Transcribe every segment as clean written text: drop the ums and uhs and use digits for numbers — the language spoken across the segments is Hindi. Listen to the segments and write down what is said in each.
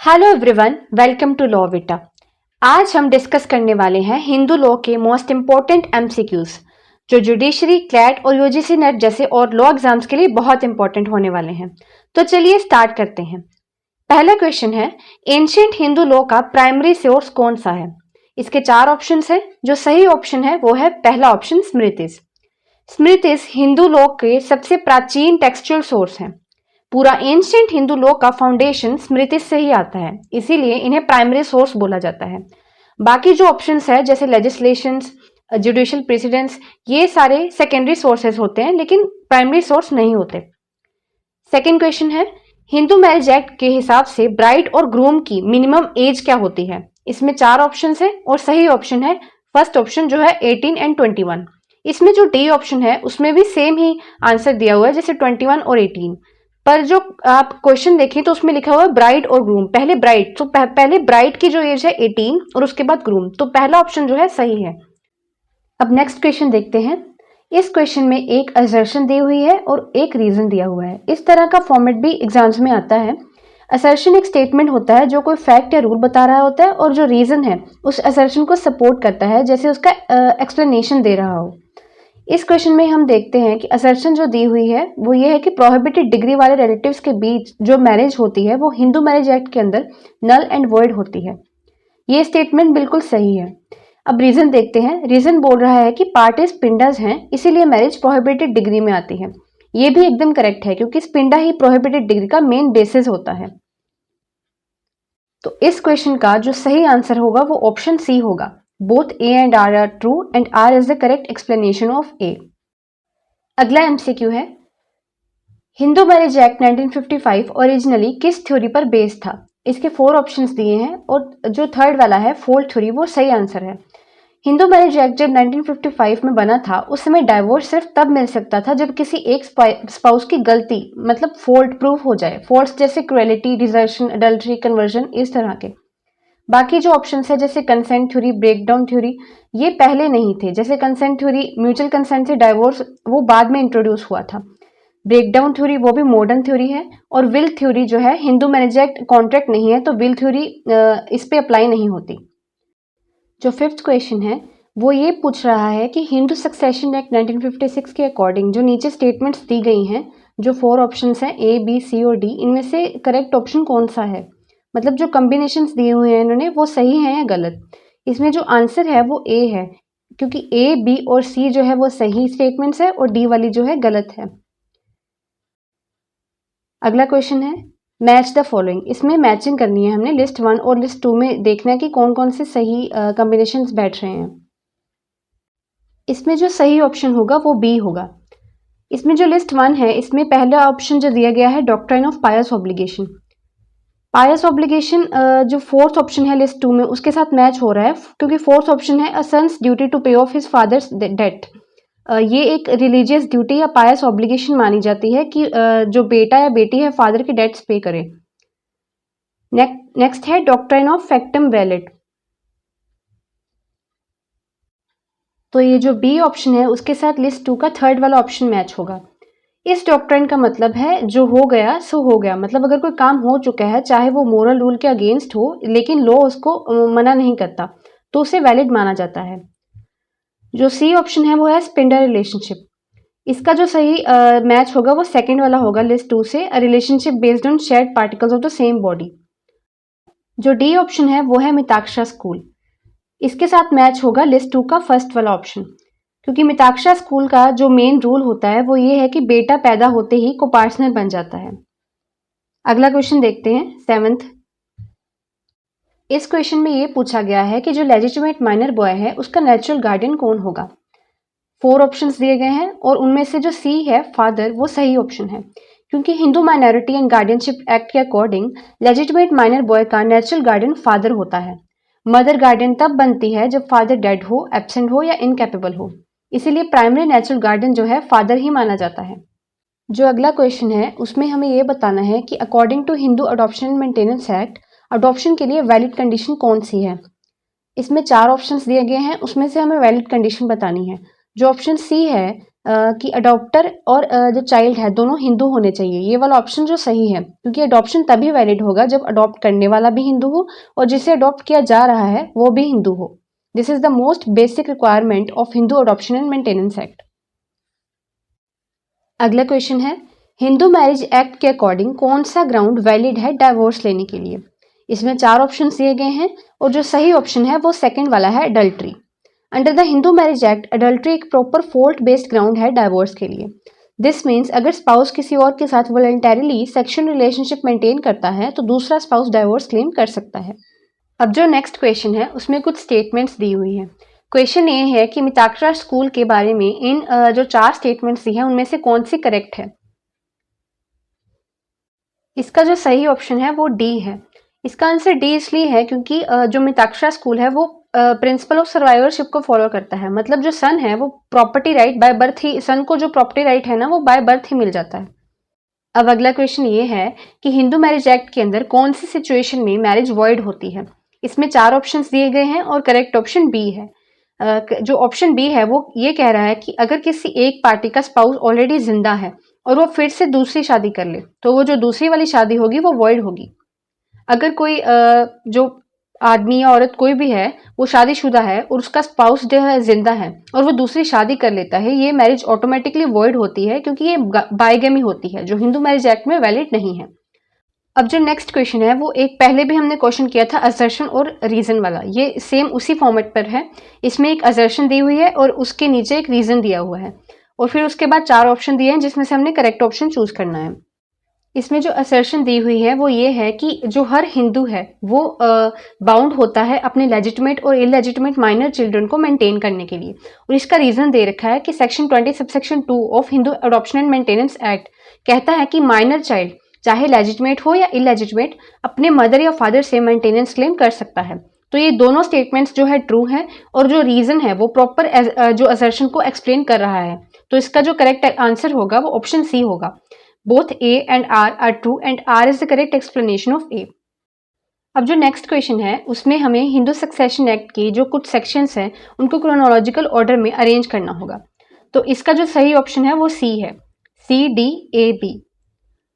Hello everyone, welcome to law Vita. आज हम डिस्कस करने वाले हैं हिंदू लॉ के मोस्ट इंपॉर्टेंट एमसीक्यूज जो जुडिशरी, क्लैट और यूजीसी नेट जैसे और लॉ एग्जाम्स के लिए बहुत इंपॉर्टेंट होने वाले हैं। तो चलिए स्टार्ट करते हैं। पहला क्वेश्चन है, एंशिएंट हिंदू लॉ का प्राइमरी सोर्स कौन सा है? इसके चार ऑप्शंस हैं। जो सही ऑप्शन है वो है पहला ऑप्शन, स्मृतिज। स्मृतिज हिंदू लॉ के सबसे प्राचीन टेक्सचुअल सोर्स हैं। पूरा एंशिएंट हिंदू लॉ का फाउंडेशन स्मृतिज से ही आता है, इसीलिए इन्हें प्राइमरी सोर्स बोला जाता है। बाकी जो ऑप्शंस है जैसे लेजिस्लेशंस, जुडिशियल प्रेसिडेंट्स, ये सारे सेकेंडरी सोर्सेज होते हैं लेकिन प्राइमरी सोर्स नहीं होते। सेकेंड क्वेश्चन है, हिंदू मैरिज एक्ट के हिसाब से ब्राइड और ग्रूम की मिनिमम एज क्या होती है? इसमें चार ऑप्शंस है और सही ऑप्शन है फर्स्ट ऑप्शन जो है 18 एंड 21। इसमें जो डी ऑप्शन है उसमें भी सेम ही आंसर दिया हुआ है जैसे 21 और 18, पर जो आप क्वेश्चन देखें तो उसमें लिखा हुआ है ब्राइड और ग्रूम। पहले ब्राइड, तो पहले ब्राइड की जो एज है 18 और उसके बाद ग्रूम, तो पहला ऑप्शन जो है सही है। अब नेक्स्ट क्वेश्चन देखते हैं। इस क्वेश्चन में एक असर्शन दी हुई है और एक रीजन दिया हुआ है। इस तरह का फॉर्मेट भी एग्जाम्स में आता है। असर्शन एक स्टेटमेंट होता है जो कोई फैक्ट या रूल बता रहा होता है, और जो रीजन है उस असर्शन को सपोर्ट करता है, जैसे उसका एक्सप्लेनेशन दे रहा हो। इस क्वेश्चन में हम देखते हैं कि असर्शन जो दी हुई है वो ये है कि प्रोहिबिटेड डिग्री वाले रिलेटिव्स के बीच जो मैरिज होती है वो हिंदू मैरिज एक्ट के अंदर नल एंड वॉइड होती है। ये स्टेटमेंट बिल्कुल सही है। अब रीजन देखते हैं। रीजन बोल रहा है कि पार्टीज पिंडाज हैं, इसीलिए मैरिज प्रोहिबिटेड डिग्री में आती है। ये भी एकदम करेक्ट है क्योंकि पिंडा ही प्रोहिबिटेड डिग्री का मेन बेसिस होता है। तो इस क्वेश्चन का जो सही आंसर होगा वो ऑप्शन सी होगा। Both A and R are true and R is the correct explanation of A. अगला एमसीक्यू है, हिंदू मैरिज एक्ट 1955 ओरिजिनली किस थ्योरी पर बेस्ड था? इसके फोर ऑप्शंस दिए हैं और जो थर्ड वाला है फोल्ड थ्योरी वो सही आंसर है। हिंदू मैरिज एक्ट जब 1955 में बना था उस समय डाइवोर्स सिर्फ तब मिल सकता था जब किसी एक स्पाउस की गलती मतलब फॉल्ट प्रूफ हो जाए। फॉल्ट्स जैसे क्रुएलिटी, डिजर्शन, अडल्ट्री, कन्वर्जन, इस तरह के। बाकी जो ऑप्शंस है जैसे कंसेंट थ्योरी, ब्रेकडाउन थ्योरी, ये पहले नहीं थे। जैसे कंसेंट थ्योरी म्यूचुअल कंसेंट से डाइवोर्स वो बाद में इंट्रोड्यूस हुआ था। ब्रेकडाउन थ्योरी वो भी मॉडर्न थ्योरी है। और विल थ्योरी जो है, हिंदू मैरिज एक्ट कॉन्ट्रैक्ट नहीं है तो विल थ्योरी इस पे अप्लाई नहीं होती। जो फिफ्थ क्वेश्चन है वो ये पूछ रहा है कि हिंदू सक्सेशन एक्ट 1956 के अकॉर्डिंग जो नीचे स्टेटमेंट्स दी गई हैं, जो फोर ऑप्शंस हैं ए, बी, सी और डी, इनमें से करेक्ट ऑप्शन कौन सा है? मतलब जो कॉम्बिनेशंस दिए हुए हैं इन्होंने वो सही है या गलत? इसमें जो आंसर है वो ए है, क्योंकि ए, बी और सी जो है वो सही स्टेटमेंट्स है और डी वाली जो है गलत है। अगला क्वेश्चन है, मैच द फॉलोइंग। इसमें मैचिंग करनी है हमने। लिस्ट 1 और लिस्ट 2 में देखना है कि कौन कौन से सही कॉम्बिनेशंस बैठ रहे हैं। इसमें जो सही ऑप्शन होगा वो बी होगा। इसमें जो लिस्ट 1 है इसमें पहला ऑप्शन जो दिया गया है doctrine of pious obligation. Pious obligation जो फोर्थ ऑप्शन है लिस्ट 2 में उसके साथ मैच हो रहा है, क्योंकि फोर्थ ऑप्शन है अ सन्स ड्यूटी टू पे ऑफ हिज फादर्स डेट। ये एक रिलीजियस ड्यूटी या पायस ऑब्लिगेशन मानी जाती है कि जो बेटा या बेटी है फादर की डेट्स पे करे। नेक्स्ट है डॉक्ट्राइन ऑफ फैक्टम वैलिड। तो ये जो बी ऑप्शन है उसके साथ लिस्ट 2 का थर्ड वाला ऑप्शन मैच होगा। इस डॉक्ट्राइन का मतलब है जो हो गया सो हो गया। मतलब अगर कोई काम हो चुका है, चाहे वो मोरल रूल के अगेंस्ट हो, लेकिन लॉ उसको मना नहीं करता, तो उसे वैलिड माना जाता है। जो सी ऑप्शन है वो है स्पिंडर रिलेशनशिप। इसका जो सही मैच होगा वो सेकंड वाला होगा लिस्ट 2 से, a relationship based on shared particles of the same body. जो डी ऑप्शन है वो है मिताक्षरा स्कूल। इसके साथ मैच होगा लिस्ट 2 का फर्स्ट वाला ऑप्शन, क्योंकि मिताक्षरा स्कूल का जो मेन रूल होता है वो ये है कि बेटा पैदा होते ही कोपार्टनर बन जाता है। अगला क्वेश्चन देखते हैं, सेवंथ। इस क्वेश्चन में ये पूछा गया है कि जो लेजिटिमेट माइनर बॉय है उसका नेचुरल गार्डियन कौन होगा? फोर ऑप्शंस दिए गए हैं और उनमें से जो सी है फादर वो सही ऑप्शन है, क्योंकि Hindu minority and guardianship act के अकॉर्डिंग लेजिटिमेट माइनर बॉय का नेचुरल गार्डियन फादर होता है। मदर गार्डियन तब बनती है जब फादर डेड हो, एब्सेंट हो या इनकैपेबल हो, इसीलिए प्राइमरी नेचुरल गार्डियन जो है फादर ही माना जाता है। जो अगला क्वेश्चन है उसमें हमें ये बताना है कि according to Hindu adoption and maintenance act adoption के लिए वैलिड कंडीशन कौन सी है? इसमें चार ऑप्शंस दिए गए हैं, उसमें से हमें वैलिड कंडीशन बतानी है। जो ऑप्शन सी है कि अडॉप्टर और जो चाइल्ड है दोनों हिंदू होने चाहिए। ये वाला ऑप्शन जो सही है, क्योंकि अडॉप्शन तभी वैलिड होगा जब अडॉप्ट करने वाला भी हिंदू हो और जिसे अडॉप्ट किया जा रहा है वो भी हिंदू हो। This is the most basic requirement of Hindu adoption and maintenance act. अगला क्वेश्चन है, हिंदू मैरिज एक्ट के अकॉर्डिंग कौन सा ग्राउंड वैलिड है डाइवोर्स लेने के लिए? इसमें 4 ऑप्शन दिए गए हैं और जो सही ऑप्शन है वो सेकंड वाला है, adultery. Under the Hindu marriage act adultery एक प्रॉपर फॉल्ट बेस्ड ग्राउंड है डाइवोर्स के लिए। दिस मीन्स अगर स्पाउस किसी और के साथ वॉलंटरीली सेक्शुअल रिलेशनशिप मेंटेन करता है तो दूसरा स्पाउस डाइवोर्स क्लेम कर सकता है। अब जो नेक्स्ट क्वेश्चन है उसमें कुछ स्टेटमेंट्स दी हुई हैं। क्वेश्चन ये है कि मिताक्षरा स्कूल के बारे में इन जो 4 स्टेटमेंट्स दी हैं उनमें से कौन सी करेक्ट है? इसका जो सही ऑप्शन है वो डी है। इसका आंसर डी इसलिए है क्योंकि जो मिताक्षरा स्कूल है वो प्रिंसिपल ऑफ सर्वाइवरशिप को फॉलो करता है। मतलब जो सन है वो प्रॉपर्टी राइट बाय बर्थ ही, सन को जो प्रॉपर्टी राइट है ना वो बाय बर्थ ही मिल जाता है। अब अगला क्वेश्चन ये है कि हिंदू मैरिज एक्ट के अंदर कौन सी सिचुएशन में मैरिज वॉइड होती है? इसमें 4 ऑप्शंस दिए गए हैं और करेक्ट ऑप्शन बी है। जो ऑप्शन बी है वो ये कह रहा है कि अगर किसी एक पार्टी का स्पाउस ऑलरेडी जिंदा है और वो फिर से दूसरी शादी कर ले तो वो जो दूसरी वाली शादी होगी वो वॉइड होगी। अगर कोई जो आदमी या औरत कोई भी है वो शादीशुदा है और उसका स्पाउस जो है जिंदा है और वो दूसरी शादी कर लेता है, ये मैरिज ऑटोमेटिकली वॉइड होती है क्योंकि ये बाइगेमी होती है जो हिंदू मैरिज एक्ट में वैलिड नहीं है। अब जो नेक्स्ट क्वेश्चन है वो एक पहले भी हमने क्वेश्चन किया था असर्शन और रीजन वाला, ये सेम उसी फॉर्मेट पर है। इसमें एक असर्शन दी हुई है और उसके नीचे एक रीजन दिया हुआ है और फिर उसके बाद 4 ऑप्शन दिए हैं जिसमें से हमने करेक्ट ऑप्शन चूज करना है। इसमें जो असर्शन दी हुई है वो ये है कि जो हर हिंदू है वो बाउंड होता है अपने लेजिटिमेट और इलेजिटिमेट माइनर चिल्ड्रन को मेंटेन करने के लिए। और इसका रीजन दे रखा है कि section 20 subsection 2 of Hindu adoption and maintenance act कहता है कि माइनर चाइल्ड चाहे लेजिटिमेट हो या इलेजिटिमेट अपने मदर या फादर से मेंटेनेंस क्लेम कर सकता है। तो ये दोनों स्टेटमेंट्स जो है ट्रू है और जो रीजन है वो प्रॉपर जो असर्शन को एक्सप्लेन कर रहा है। तो इसका जो करेक्ट आंसर होगा वो ऑप्शन सी होगा। Both A and R are true and R is the correct explanation of A. अब जो नेक्स्ट क्वेश्चन है उसमें हमें हिंदू सक्सेशन एक्ट के जो कुछ सेक्शंस हैं उनको क्रोनोलॉजिकल ऑर्डर में अरेंज करना होगा। तो इसका जो सही ऑप्शन है वो सी है, सी डी ए बी।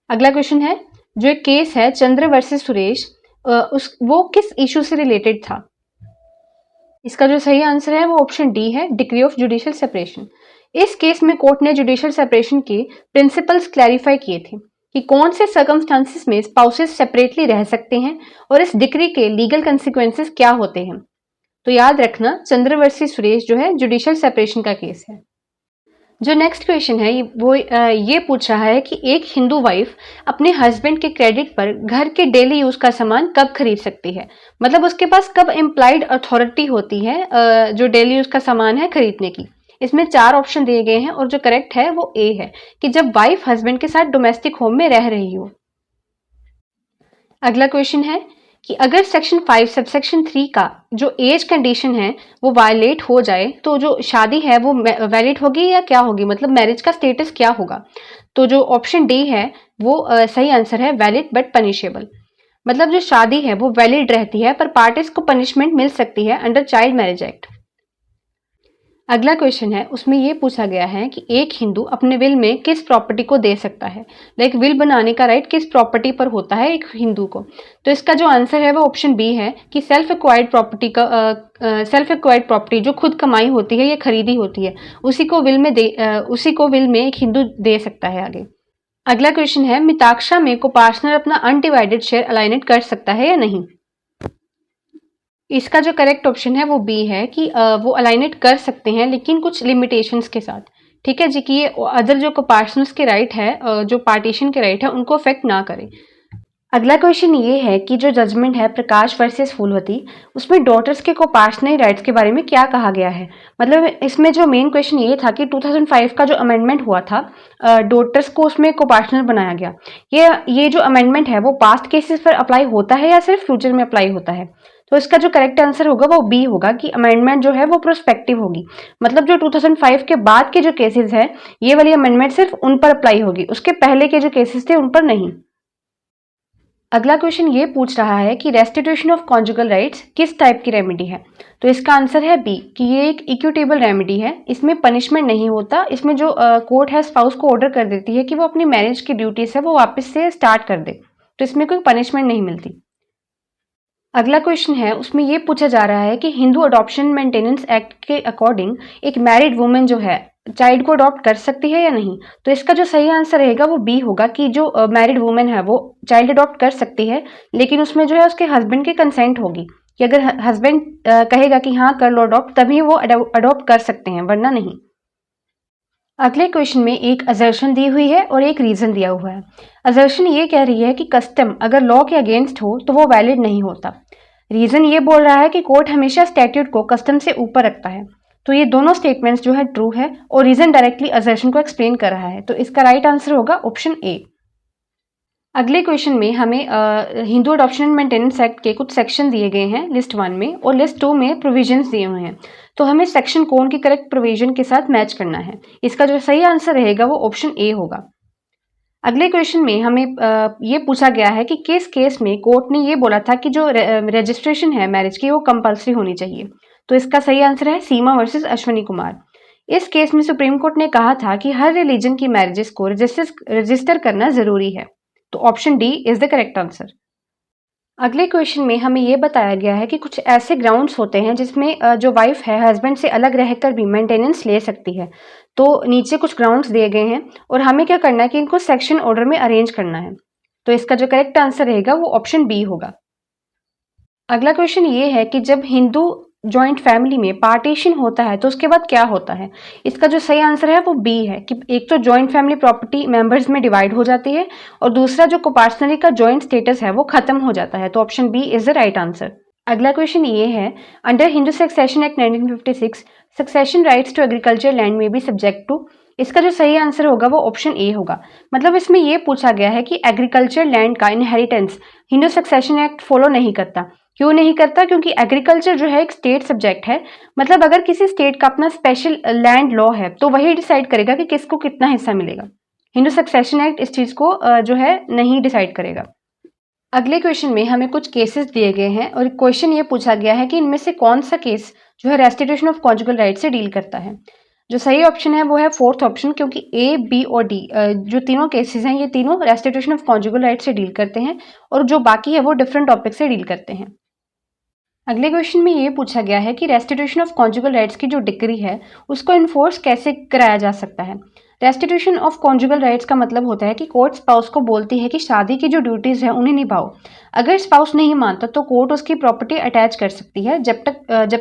अगला क्वेश्चन है, जो एक केस है चंद्र वर्सेस सुरेश, वो किस इशू से रिलेटेड था? इसका जो सही आंसर है वो ऑप्शन डी है, डिग्री ऑफ जुडिशियल सेपरेशन। इस केस में कोर्ट ने जुडिशियल सेपरेशन के प्रिंसिपल्स क्लैरिफाई किए थे कि कौन से सर्कमस्टांसिस में स्पाउसेस सेपरेटली रह सकते हैं और इस डिक्री के लीगल कंसिक्वेंसेस क्या होते हैं। तो याद रखना चंद्र वर्सेस सुरेश जो है जुडिशियल सेपरेशन का केस है। जो नेक्स्ट क्वेश्चन है वो ये पूछ रहा है कि एक हिंदू वाइफ अपने हस्बैंड के क्रेडिट पर घर के डेली यूज का सामान कब खरीद सकती है? मतलब उसके पास कब इम्प्लाइड अथॉरिटी होती है जो डेली यूज का सामान है खरीदने की। इसमें 4 ऑप्शन दिए गए हैं और जो करेक्ट है वो ए है कि जब वाइफ हस्बैंड के साथ डोमेस्टिक होम में रह रही हो। अगला क्वेश्चन है कि अगर सेक्शन 5 सबसेक्शन 3 का जो एज कंडीशन है वो वायलेट हो जाए तो जो शादी है वो वैलिड होगी या क्या होगी, मतलब मैरिज का स्टेटस क्या होगा? तो जो ऑप्शन डी है वो सही आंसर है, वैलिड बट पनिशेबल। मतलब जो शादी है वो वैलिड रहती है पर पार्टीज को पनिशमेंट मिल सकती है अंडर चाइल्ड मैरिज एक्ट। अगला क्वेश्चन है उसमें यह पूछा गया है कि एक हिंदू अपने विल में किस प्रॉपर्टी को दे सकता है, लाइक विल बनाने का राइट किस प्रॉपर्टी पर होता है एक हिंदू को। तो इसका जो आंसर है वो ऑप्शन बी है कि सेल्फ एक्वायर्ड प्रॉपर्टी का सेल्फ एक्वायर्ड प्रॉपर्टी जो खुद कमाई होती है या खरीदी होती है उसी को विल में एक हिंदू दे सकता है। आगे अगला क्वेश्चन है, मिताक्षरा में को पार्टनर अपना अनडिवाइडेड शेयर अलाइनेट कर सकता है या नहीं? इसका जो करेक्ट ऑप्शन है वो बी है कि वो अलाइनेट कर सकते हैं लेकिन कुछ लिमिटेशंस के साथ। ठीक है जी, कि ये अदर जो पार्टनर्स के राइट है जो पार्टीशन के राइट है उनको अफेक्ट ना करें। अगला क्वेश्चन ये है कि जो जजमेंट है प्रकाश वर्सेस फूलवती उसमें डॉटर्स के कोपार्शनरी राइट्स के बारे में क्या कहा गया है। मतलब इसमें जो मेन क्वेश्चन ये था कि 2005 का जो अमेंडमेंट हुआ था डॉटर्स को उसमें कोपार्शनर बनाया गया, ये जो अमेंडमेंट है वो पास्ट केसेस पर अप्लाई होता है या सिर्फ फ्यूचर में अप्लाई होता है? तो इसका जो करेक्ट आंसर होगा वो बी होगा कि अमेंडमेंट जो है वो प्रोस्पेक्टिव होगी। मतलब जो 2005 के बाद के जो केसेस है ये वाली अमेंडमेंट सिर्फ उन पर अप्लाई होगी, उसके पहले के जो केसेस थे उन पर नहीं। अगला क्वेश्चन ये पूछ रहा है कि रेस्टिट्यूशन ऑफ कॉन्जुगल राइट्स किस टाइप की रेमेडी है। तो इसका आंसर है बी कि ये एक इक्विटेबल रेमेडी है। इसमें पनिशमेंट नहीं होता। इसमें जो कोर्ट है स्पाउस को ऑर्डर कर देती है कि वो अपनी मैरिज की ड्यूटीज है वो वापस से स्टार्ट कर दे, तो इसमें कोई पनिशमेंट नहीं मिलती। अगला क्वेश्चन है उसमें ये पूछा जा रहा है कि हिंदू अडॉप्शन मेंटेनेंस एक्ट के अकॉर्डिंग एक मैरिड वुमेन जो है चाइल्ड को अडॉप्ट कर सकती है या नहीं। तो इसका जो सही आंसर रहेगा वो बी होगा कि जो मैरिड वुमेन है वो चाइल्ड अडॉप्ट कर सकती है, लेकिन उसमें जो है उसके हस्बैंड की कंसेंट होगी कि अगर हस्बैंड कहेगा कि हाँ कर लो अडॉप्ट तभी वो अडॉप्ट कर सकते हैं, वरना नहीं। अगले क्वेश्चन में एक असर्शन दी हुई है और एक रीजन दिया हुआ है। असर्शन ये कह रही है कि कस्टम अगर लॉ के अगेंस्ट हो तो वो वैलिड नहीं होता। रीजन ये बोल रहा है कि कोर्ट हमेशा स्टैट्यूट को कस्टम से ऊपर रखता है। तो ये दोनों स्टेटमेंट्स जो है ट्रू है और रीजन डायरेक्टली असर्शन को एक्सप्लेन कर रहा है, तो इसका राइट आंसर होगा ऑप्शन ए। अगले क्वेश्चन में हमें Hindu adoption and maintenance act के कुछ सेक्शन दिए गए हैं लिस्ट 1 में और लिस्ट 2 में प्रोविजंस दिए हुए हैं। तो हमें सेक्शन कौन की करेक्ट प्रोविजन के साथ मैच करना है। इसका जो सही आंसर रहेगा वो ऑप्शन ए होगा। अगले क्वेश्चन में हमें ये पूछा गया है कि किस केस में कोर्ट ने ये बोला था कि जो रजिस्ट्रेशन है मैरिज की वो कंपल्सरी होनी चाहिए। तो इसका सही आंसर है सीमा वर्सेस अश्वनी कुमार। इस केस में सुप्रीम कोर्ट ने कहा था कि हर रिलीजन की मैरिजेस को रजिस्टर करना जरूरी है। तो option D is the correct answer. अगले क्वेश्चन में हमें यह बताया गया है कि कुछ ऐसे ग्राउंड्स होते हैं जिसमें जो वाइफ है हस्बैंड से अलग रहकर भी मेंटेनेंस ले सकती है। तो नीचे कुछ ग्राउंड्स दिए गए हैं और हमें क्या करना है कि इनको सेक्शन ऑर्डर में अरेंज करना है। तो इसका जो करेक्ट आंसर रहेगा वो ऑप्शन बी होगा। अगला क्वेश्चन ये है कि जब हिंदू जॉइंट फैमिली में पार्टीशन होता है तो उसके बाद क्या होता है। इसका जो सही आंसर है वो बी है कि एक तो जॉइंट फैमिली प्रॉपर्टी मेंबर्स में डिवाइड हो जाती है और दूसरा जो कोपार्सनरी का जॉइंट स्टेटस है वो खत्म हो जाता है। तो option B is the right answer. अगला क्वेश्चन ये है under Hindu succession act 1956 succession rights to agriculture land में बी सब्जेक्ट टू। इसका जो सही आंसर होगा वो ऑप्शन ए होगा। मतलब इसमें यह पूछा गया है कि एग्रीकल्चर लैंड का inheritance Hindu succession act follow नहीं करता। क्यों नहीं करता? क्योंकि एग्रीकल्चर जो है एक स्टेट सब्जेक्ट है। मतलब अगर किसी स्टेट का अपना स्पेशल लैंड लॉ है तो वही डिसाइड करेगा कि किसको कितना हिस्सा मिलेगा। हिंदू सक्सेशन एक्ट इस चीज को जो है नहीं डिसाइड करेगा। अगले क्वेश्चन में हमें कुछ केसेस दिए गए हैं और क्वेश्चन ये पूछा गया है कि इनमें से कौन सा केस जो है रेस्टिट्यूशन ऑफ कॉन्जुगल राइट से डील करता है। जो सही ऑप्शन है वो है फोर्थ ऑप्शन, क्योंकि ए बी और डी जो तीनों केसेस हैं ये तीनों रेस्टिट्यूशन ऑफ कॉन्जुगल राइट से डील करते हैं और जो बाकी है वो डिफरेंट टॉपिक से डील करते हैं। अगले क्वेश्चन में ये पूछा गया है कि रेस्टिट्यूशन ऑफ कॉन्जुगल राइट्स की जो डिग्री है उसको इन्फोर्स कैसे कराया जा सकता है। रेस्टिट्यूशन ऑफ कॉन्जुगल राइट्स का मतलब होता है कि कोर्ट स्पाउस को बोलती है कि शादी की जो ड्यूटीज है उन्हें निभाओ। अगर स्पाउस नहीं मानता तो कोर्ट उसकी प्रॉपर्टी अटैच कर सकती है जब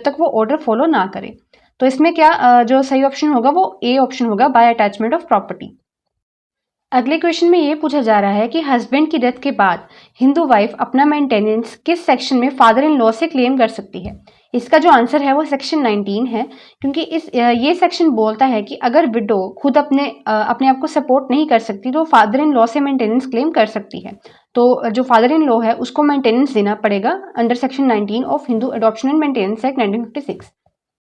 तक वो ऑर्डर फॉलो ना करे। तो इसमें क्या जो सही ऑप्शन होगा वो ए ऑप्शन होगा, बाय अटैचमेंट ऑफ प्रॉपर्टी। अगले क्वेश्चन में ये पूछा जा रहा है कि हस्बैंड की डेथ के बाद हिंदू वाइफ अपना मेंटेनेंस किस सेक्शन में फादर इन लॉ से क्लेम कर सकती है। इसका जो आंसर है वो सेक्शन 19 है, क्योंकि ये सेक्शन बोलता है कि अगर विडो खुद अपने आप को सपोर्ट नहीं कर सकती तो फादर इन लॉ से मेंटेनेंस क्लेम कर सकती है। तो जो फादर इन लॉ है उसको मेंटेनेंस देना पड़ेगा under section 19 of Hindu adoption and maintenance act 1956।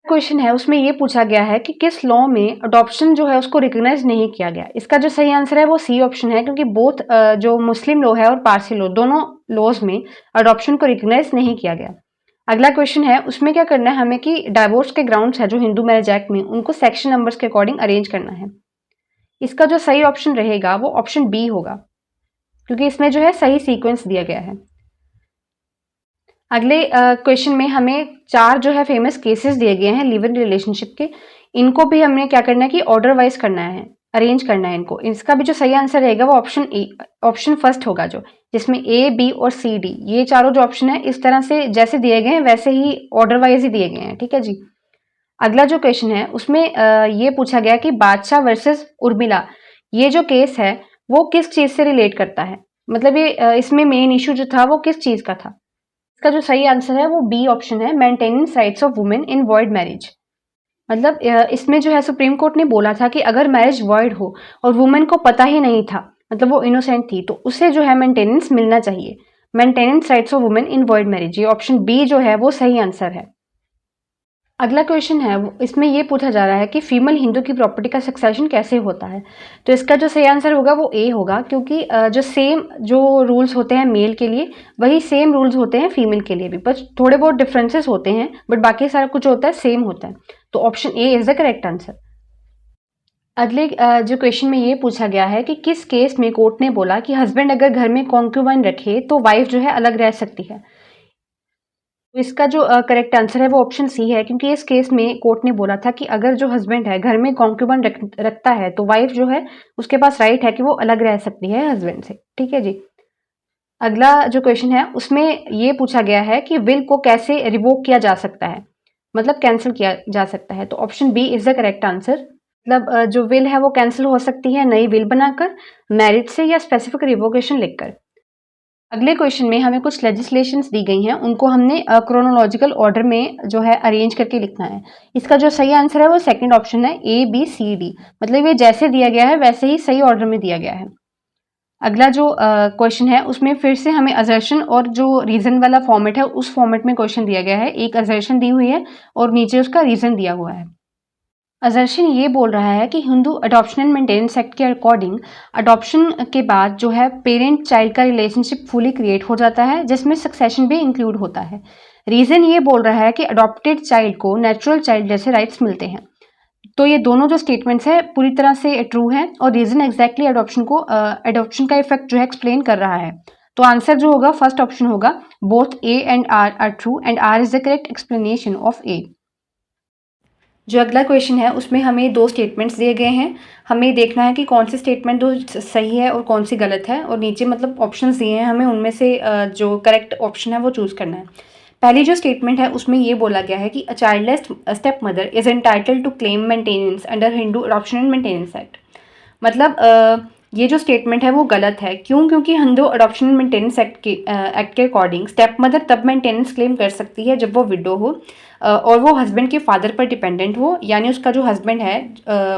Question है उसमें ये पूछा गया है कि किस लॉ में अडॉप्शन जो है उसको रिकॉग्नाइज नहीं किया गया। इसका जो सही आंसर है वो सी ऑप्शन है, क्योंकि बोथ जो मुस्लिम लॉ है और पारसी लॉ दोनों लॉज में अडॉप्शन को रिकॉग्नाइज नहीं किया गया। अगला क्वेश्चन है उसमें क्या करना है हमें कि डाइवोर्स के ग्राउंड्स है जो हिंदू मैरिज एक्ट में उनको सेक्शन नंबर्स के अकॉर्डिंग अरेंज करना है। इसका जो सही ऑप्शन रहेगा वो ऑप्शन बी होगा, क्योंकि इसमें जो है सही सीक्वेंस दिया गया है। अगले क्वेश्चन में हमें 4 जो है फेमस केसेस दिए गए हैं लिव इन रिलेशनशिप के। इनको भी हमने क्या करना है कि ऑर्डर वाइज करना है, अरेंज करना है इनको। इसका भी जो सही आंसर रहेगा वो ऑप्शन फर्स्ट होगा, जो जिसमें ए बी और सी डी ये चारों जो ऑप्शन है इस तरह से जैसे दिए गए हैं वैसे ही ऑर्डर वाइज ही दिए गए हैं। ठीक है जी। अगला जो क्वेश्चन है उसमें ये पूछा गया कि बादशाह वर्सेस उर्मिला ये जो केस है वो किस चीज से रिलेट करता है। मतलब ये इसमें मेन इशू जो था वो किस चीज का था। इसका जो सही आंसर है वो बी ऑप्शन है, maintenance rights of women in void marriage. मतलब इसमें जो है सुप्रीम कोर्ट ने बोला था कि अगर मैरिज वॉइड हो और वुमेन को पता ही नहीं था, मतलब वो इनोसेंट थी, तो उसे जो है मेंटेनेंस मिलना चाहिए। Maintenance rights of women in void marriage, ये ऑप्शन बी जो है वो सही आंसर है। अगला क्वेश्चन है इसमें ये पूछा जा रहा है कि फीमेल हिंदू की प्रॉपर्टी का सक्सेशन कैसे होता है। तो इसका जो सही आंसर होगा वो ए होगा, क्योंकि जो रूल्स होते हैं मेल के लिए वही सेम रूल्स होते हैं फीमेल के लिए भी, बस थोड़े बहुत डिफरेंसेस होते हैं, बट बाकी सारा कुछ होता है सेम होता है। तो option A is the correct answer. अगले जो क्वेश्चन में ये पूछा गया है कि किस केस में कोर्ट ने बोला कि हस्बैंड अगर घर में कॉन्क्यूबाइन रखे तो वाइफ जो है अलग रह सकती है। तो इसका जो करेक्ट आंसर है वो ऑप्शन सी है, क्योंकि इस केस में कोर्ट ने बोला था कि अगर जो हस्बैंड है घर में कॉन्क्यूबाइन रखता है तो वाइफ जो है उसके पास राइट है कि वो अलग रह सकती है हस्बैंड से। ठीक है जी। अगला जो क्वेश्चन है उसमें ये पूछा गया है कि विल को कैसे रिवोक किया जा सकता है, मतलब कैंसिल किया जा सकता है। तो option B is the correct answer. मतलब जो विल है वो कैंसिल हो सकती है नई विल बनाकर, मैरिज से, या स्पेसिफिक रिवोकेशन लिखकर। अगले क्वेश्चन में हमें कुछ लेजिस्लेशंस दी गई हैं, उनको हमने क्रोनोलॉजिकल ऑर्डर में जो है अरेंज करके लिखना है। इसका जो सही आंसर है वो सेकंड ऑप्शन है, ए बी सी डी। मतलब ये जैसे दिया गया है वैसे ही सही ऑर्डर में दिया गया है। अगला जो क्वेश्चन है उसमें फिर से हमें असर्शन और जो रीजन वाला फॉर्मेट है उस फॉर्मेट में क्वेश्चन दिया गया है। एक असर्शन दी हुई है और नीचे उसका रीजन दिया हुआ है। असर्शन ये बोल रहा है कि Hindu adoption and maintenance act के अकॉर्डिंग अडॉप्शन के बाद जो है पेरेंट चाइल्ड का रिलेशनशिप फुली क्रिएट हो जाता है, जिसमें सक्सेशन भी इंक्लूड होता है। रीजन ये बोल रहा है कि अडॉप्टेड चाइल्ड को नेचुरल चाइल्ड जैसे राइट्स मिलते हैं। तो ये दोनों जो स्टेटमेंट्स है पूरी तरह से ट्रू है, और रीजन एग्जैक्टली अडॉप्शन का इफेक्ट जो है एक्सप्लेन कर रहा है। तो आंसर जो होगा फर्स्ट ऑप्शन होगा, both A and R true and R is the correct explanation of A. जो अगला क्वेश्चन है उसमें हमें दो स्टेटमेंट्स दिए गए हैं, हमें देखना है कि कौन सी स्टेटमेंट दो सही है और कौन सी गलत है, और नीचे मतलब ऑप्शंस दिए हैं, हमें उनमें से जो करेक्ट ऑप्शन है वो चूज़ करना है। पहली जो स्टेटमेंट है उसमें ये बोला गया है कि a childless step mother is entitled to claim maintenance under Hindu adoption and maintenance act. मतलब ये जो स्टेटमेंट है वो गलत है। क्यों? क्योंकि Hindu adoption and maintenance act के अकॉर्डिंग स्टेप मदर तब मेंटेनेंस क्लेम कर सकती है जब वो विडो हो और वो हस्बैंड के फादर पर डिपेंडेंट हो, यानी उसका जो हस्बैंड है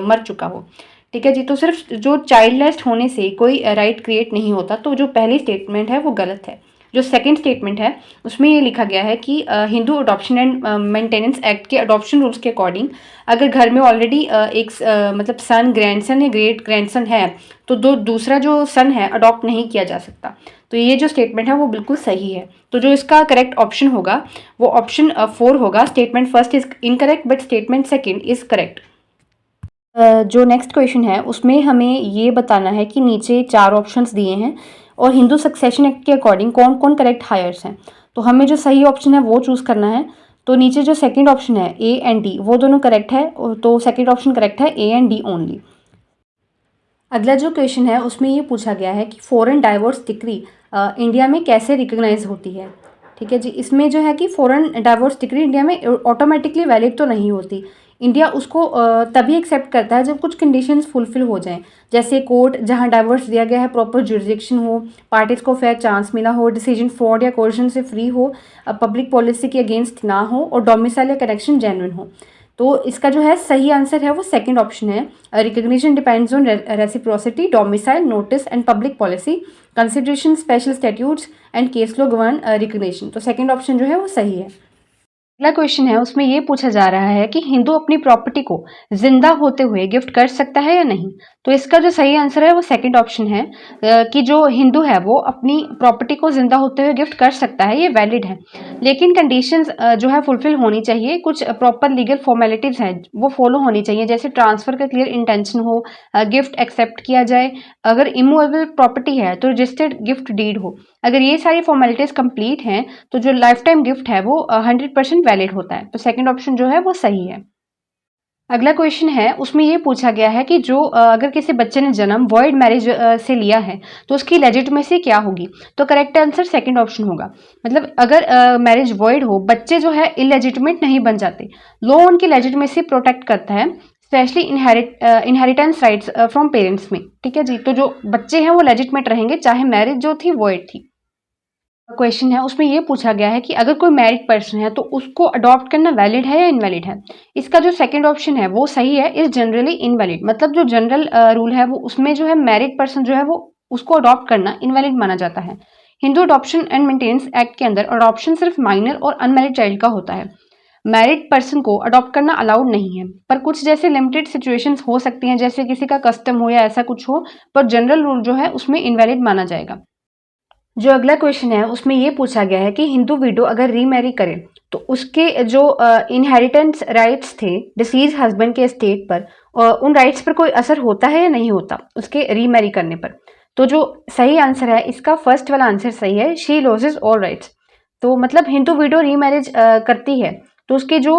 मर चुका हो। ठीक है जी। तो सिर्फ जो चाइल्डलेस होने से कोई राइट क्रिएट नहीं होता। तो जो पहली स्टेटमेंट है वो गलत है। जो सेकंड स्टेटमेंट है उसमें ये लिखा गया है कि Hindu adoption and maintenance act के अडॉप्शन रूल्स के अकॉर्डिंग अगर घर में ऑलरेडी एक मतलब सन, ग्रैंडसन या ग्रेट ग्रैंडसन है तो दूसरा जो सन है अडॉप्ट नहीं किया जा सकता। तो ये जो स्टेटमेंट है वो बिल्कुल सही है। तो जो इसका करेक्ट ऑप्शन होगा वो ऑप्शन 4 होगा। Statement first is incorrect but statement second is correct. जो नेक्स्ट क्वेश्चन है उसमें हमें ये बताना है कि नीचे 4 ऑप्शंस दिए हैं और हिंदू सक्सेशन एक्ट के अकॉर्डिंग कौन कौन करेक्ट हायर्स हैं। तो हमें जो सही ऑप्शन है वो चूज़ करना है। तो नीचे जो सेकंड ऑप्शन है ए एंड डी वो दोनों करेक्ट है, तो सेकंड ऑप्शन करेक्ट है, ए एंड डी ओनली। अगला जो क्वेश्चन है उसमें ये पूछा गया है कि फॉरेन डाइवोर्स डिक्री इंडिया में कैसे रिकॉग्नाइज होती है। ठीक है जी। इसमें जो है कि फॉरेन डाइवोर्स डिक्री इंडिया में ऑटोमेटिकली वैलिड तो नहीं होती। इंडिया उसको तभी एक्सेप्ट करता है जब कुछ कंडीशंस फुलफिल हो जाएं, जैसे कोर्ट जहां डाइवोर्स दिया गया है प्रॉपर जुरिडिक्शन हो, पार्टीज को फेयर चांस मिला हो, डिसीजन फ्रॉड या कोर्शन से फ्री हो, पब्लिक पॉलिसी के अगेंस्ट ना हो और डोमिसाइल या कनेक्शन जेन्युइन हो। तो इसका जो है सही आंसर है वो सेकंड ऑप्शन है। Recognition depends on reciprocity, domicile, notice and public policy, consideration, special statutes and case law govern recognition. तो सेकंड ऑप्शन जो है वो सही है। अगला क्वेश्चन है उसमें ये पूछा जा रहा है कि हिंदू अपनी प्रॉपर्टी को जिंदा होते हुए गिफ्ट कर सकता है या नहीं। तो इसका जो सही आंसर है वो सेकंड ऑप्शन है कि जो हिंदू है वो अपनी प्रॉपर्टी को जिंदा होते हुए गिफ्ट कर सकता है, ये वैलिड है। लेकिन कंडीशंस जो है फुलफिल होनी चाहिए, कुछ प्रॉपर लीगल फॉर्मेलिटीज हैं वो फॉलो होनी चाहिए, जैसे ट्रांसफर का क्लियर इंटेंशन हो, गिफ्ट एक्सेप्ट किया जाए, अगर इमूवेबल प्रॉपर्टी है तो रजिस्टर्ड गिफ्ट डीड हो। अगर ये सारी फॉर्मेलिटीज कंप्लीट हैं तो जो लाइफ टाइम गिफ्ट है वो 100% वैलिड होता है। तो सेकंड ऑप्शन जो है वो सही है। अगला क्वेश्चन है उसमें ये पूछा गया है कि जो अगर किसी बच्चे ने जन्म वॉइड मैरिज से लिया है तो उसकी लेजिटिमेसी क्या होगी। तो करेक्ट आंसर सेकंड ऑप्शन होगा। मतलब अगर मैरिज वॉइड हो, बच्चे जो है इलेजिटिमेट नहीं बन जाते, लॉ उनकी लेजिटिमेसी प्रोटेक्ट करता है, specially inheritance rights from parents में। ठीक है जी। तो जो बच्चे हैं वो लेजिटिमेट रहेंगे चाहे मैरिज जो थी वॉइड थी। क्वेश्चन है उसमें ये पूछा गया है कि अगर कोई मैरिड पर्सन है तो उसको अडॉप्ट करना वैलिड है या इनवैलिड है। इसका जो सेकंड ऑप्शन है वो सही है, इज जनरली इनवैलिड। मतलब जो जनरल रूल है वो उसमें जो है मैरिड पर्सन जो है वो उसको अडॉप्ट करना इनवैलिड माना जाता है। Hindu adoption and maintenance act के अंदर अडॉप्शन सिर्फ माइनर और अनमैरिड चाइल्ड का होता है। मैरिड पर्सन को अडॉप्ट करना अलाउड नहीं है, पर कुछ जैसे लिमिटेड सिचुएशंस हो सकती हैं, जैसे किसी का कस्टम हो या ऐसा कुछ हो, पर जनरल रूल जो है उसमें इनवैलिड माना जाएगा। जो अगला क्वेश्चन है उसमें ये पूछा गया है कि हिंदू विडो अगर रीमैरी करे तो उसके जो इनहेरिटेंस राइट्स थे डिसीज हस्बैंड के एस्टेट पर, उन राइट्स पर कोई असर होता है या नहीं होता उसके रीमैरी करने पर। तो जो सही आंसर है इसका फर्स्ट वाला आंसर सही है, शी लॉसेस ऑल राइट्स। तो मतलब हिंदू विडो रीमैरिज करती है तो उसके जो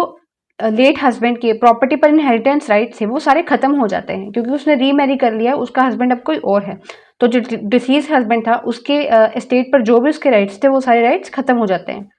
लेट हस्बैंड के प्रॉपर्टी पर इनहेरिटेंस राइट्स है वो सारे खत्म हो जाते हैं, क्योंकि उसने रीमैरी कर लिया, उसका हस्बैंड अब कोई और है। तो जो डिसीज हस्बैंड था उसके एस्टेट पर जो भी उसके राइट्स थे वो सारे राइट्स खत्म हो जाते हैं।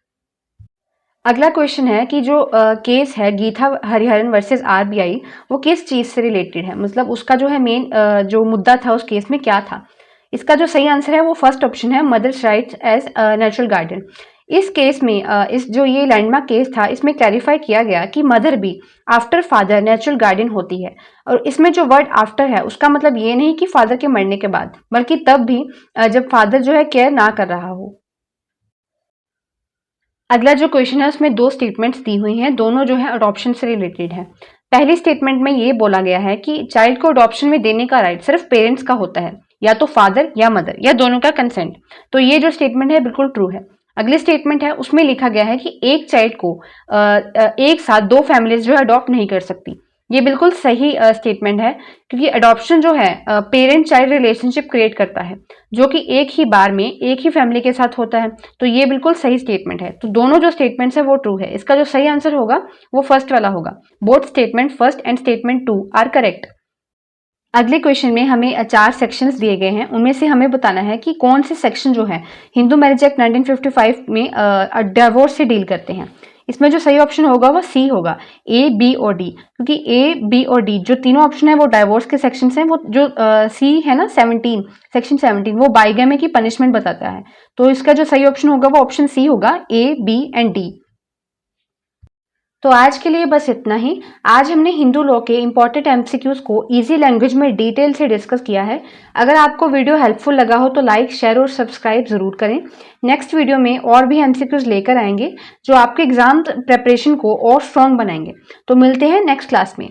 अगला क्वेश्चन है कि जो केस है गीता हरिहरन वर्सेस आरबीआई, वो किस चीज से रिलेटेड है, मतलब उसका जो है मेन जो मुद्दा था उस केस में क्या था। इसका जो सही आंसर है वो फर्स्ट ऑप्शन है, mother's rights as natural guardian. इस केस में इस जो ये लैंडमार्क केस था इसमें क्लैरिफाई किया गया कि मदर भी आफ्टर फादर नेचुरल गार्डियन होती है। और इसमें जो वर्ड आफ्टर है उसका मतलब ये नहीं कि फादर के मरने के बाद, बल्कि तब भी जब फादर जो है केयर ना कर रहा हो। अगला जो क्वेश्चन है उसमें दो स्टेटमेंट्स दी हुई हैं, दोनों जो है अडॉप्शन से रिलेटेड है। पहली स्टेटमेंट में ये बोला गया है कि चाइल्ड को अडॉप्शन में देने का राइट सिर्फ पेरेंट्स का होता है, या तो फादर या मदर या दोनों का कंसेंट। तो ये जो स्टेटमेंट है बिल्कुल ट्रू है। अगली स्टेटमेंट है उसमें लिखा गया है कि एक चाइल्ड को एक साथ दो फैमिलीज जो है अडॉप्ट नहीं कर सकती। ये बिल्कुल सही स्टेटमेंट है, क्योंकि अडॉप्शन जो है पेरेंट चाइल्ड रिलेशनशिप क्रिएट करता है, जो कि एक ही बार में एक ही फैमिली के साथ होता है। तो ये बिल्कुल सही स्टेटमेंट है। तो दोनों जो स्टेटमेंट्स है वो ट्रू है। इसका जो सही आंसर होगा वो फर्स्ट वाला होगा। Both statement first and statement two are correct. अगले क्वेश्चन में हमें चार सेक्शंस दिए गए हैं, उनमें से हमें बताना है कि कौन से सेक्शन जो है हिंदू मैरिज एक्ट 1955 में डिवोर्स से डील करते हैं। इसमें जो सही ऑप्शन होगा वो सी होगा, ए बी और डी, क्योंकि ए बी और डी जो तीनों ऑप्शन है वो डाइवोर्स के सेक्शन हैं। वो जो सी है ना 17, सेक्शन 17 वो बाइगैमी की पनिशमेंट बताता है। तो इसका जो सही ऑप्शन होगा वो ऑप्शन सी होगा, ए बी एंड डी। तो आज के लिए बस इतना ही। आज हमने हिंदू लॉ के इंपॉर्टेंट एमसीक्यूज को इजी लैंग्वेज में डिटेल से डिस्कस किया है। अगर आपको वीडियो हेल्पफुल लगा हो तो लाइक, शेयर और सब्सक्राइब जरूर करें। नेक्स्ट वीडियो में और भी एमसीक्यूज लेकर आएंगे जो आपके एग्जाम प्रेपरेशन को और स्ट्रॉन्ग बनाएंगे। तो मिलते हैं नेक्स्ट क्लास में।